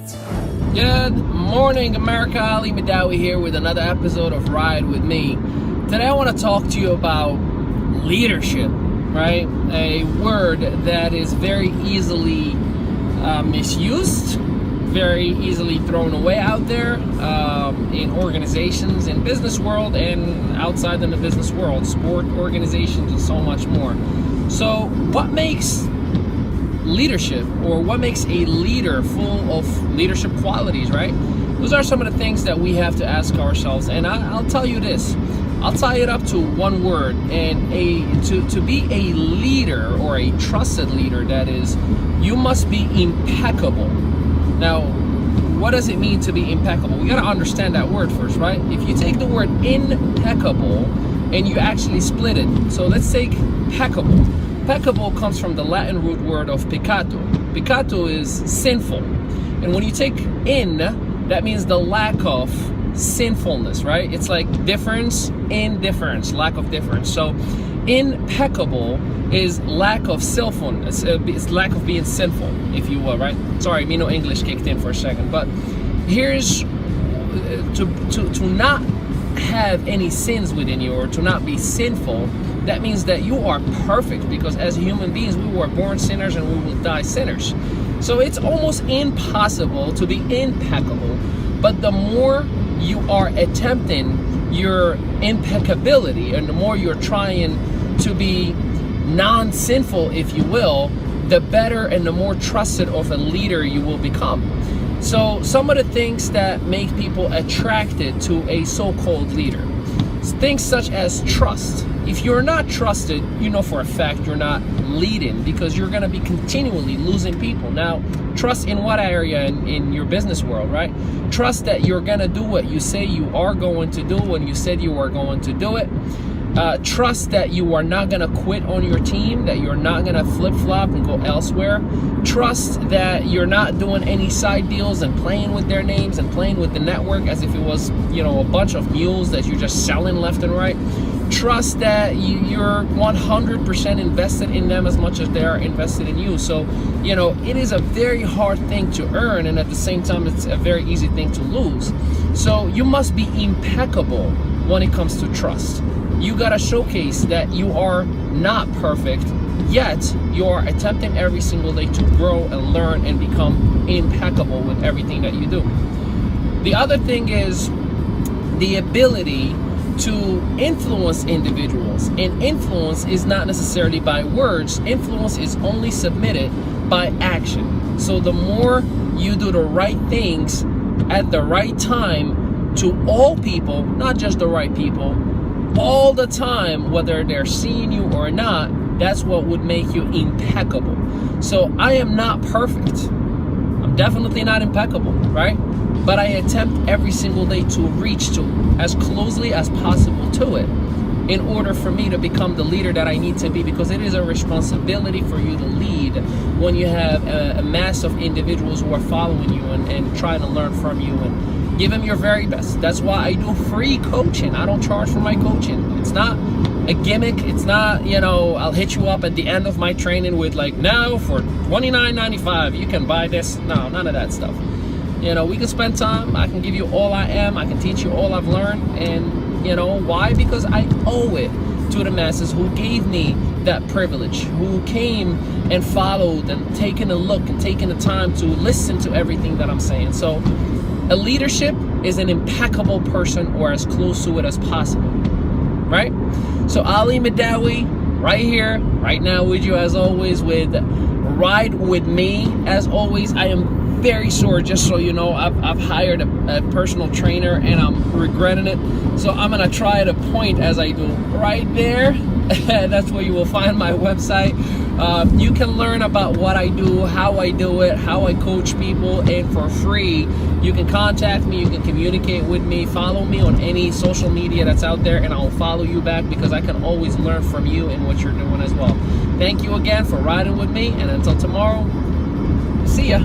Good morning, America. Ali Medaoui here with another episode of Ride With Me. Today I want to talk to you about leadership, right? A word that is very easily misused, very easily thrown away out there in organizations, in business world, and outside in the business world, sport organizations, and so much more. So what makes leadership, or what makes a leader full of leadership qualities, right? Those are some of the things that we have to ask ourselves. And I'll tell you this, I'll tie it up to one word, and to be a leader, or a trusted leader, that is, you must be impeccable. Now, what does it mean to be impeccable? We got to understand that word first, right? If you take the word impeccable and you actually split it, so let's take peccable. Peccable comes from the Latin root word of peccato. Peccato is sinful. And when you take in, that means the lack of sinfulness, right? It's like difference in difference, lack of difference. So impeccable is lack of sinfulness. It's lack of being sinful, if you will, right? Sorry, me no English kicked in for a second. But here's to not have any sins within you, or to not be sinful. That means that you are perfect, because as human beings, we were born sinners and we will die sinners. So it's almost impossible to be impeccable. But the more you are attempting your impeccability, and the more you're trying to be non-sinful, if you will, the better and the more trusted of a leader you will become. So some of the things that make people attracted to a so-called leader, things such as trust. If you're not trusted, you know for a fact you're not leading, because you're going to be continually losing people. Now, trust in what area? In your business world, right? Trust that you're going to do what you say you are going to do when you said you are going to do it. Trust that you are not going to quit on your team, that you're not going to flip-flop and go elsewhere. Trust that you're not doing any side deals and playing with their names and playing with the network as if it was, a bunch of mules that you're just selling left and right. Trust that you're 100% invested in them as much as they are invested in you. So, it is a very hard thing to earn, and at the same time, it's a very easy thing to lose. So you must be impeccable when it comes to trust. You gotta showcase that you are not perfect, yet you are attempting every single day to grow and learn and become impeccable with everything that you do. The other thing is the ability to influence individuals. And influence is not necessarily by words. Influence is only submitted by action. So the more you do the right things at the right time to all people, not just the right people, all the time, whether they're seeing you or not, that's what would make you impeccable. So I am not perfect. I'm definitely not impeccable, right? But I attempt every single day to reach to as closely as possible to it, in order for me to become the leader that I need to be, because it is a responsibility for you to lead when you have a mass of individuals who are following you and trying to learn from you, and give them your very best. That's why I do free coaching. I don't charge for my coaching. It's not a gimmick. It's not, I'll hit you up at the end of my training with now for $29.95 you can buy this. No, none of that stuff. We can spend time. I can give you all I am. I can teach you all I've learned. And why? Because I owe it to the masses who gave me that privilege, who came and followed and taken a look and taken the time to listen to everything that I'm saying. So a leadership is an impeccable person, or as close to it as possible, right? So Ali Medaoui, right here, right now with you as always, with Ride With Me. As always, I am very sore, just so you know, I've hired a personal trainer and I'm regretting it. So I'm gonna try to point as I do right there. That's where you will find my website. You can learn about what I do, how I do it, how I coach people, and for free. You can contact me, you can communicate with me, follow me on any social media that's out there, and I'll follow you back, because I can always learn from you and what you're doing as well. Thank you again for riding with me, and until tomorrow, see ya.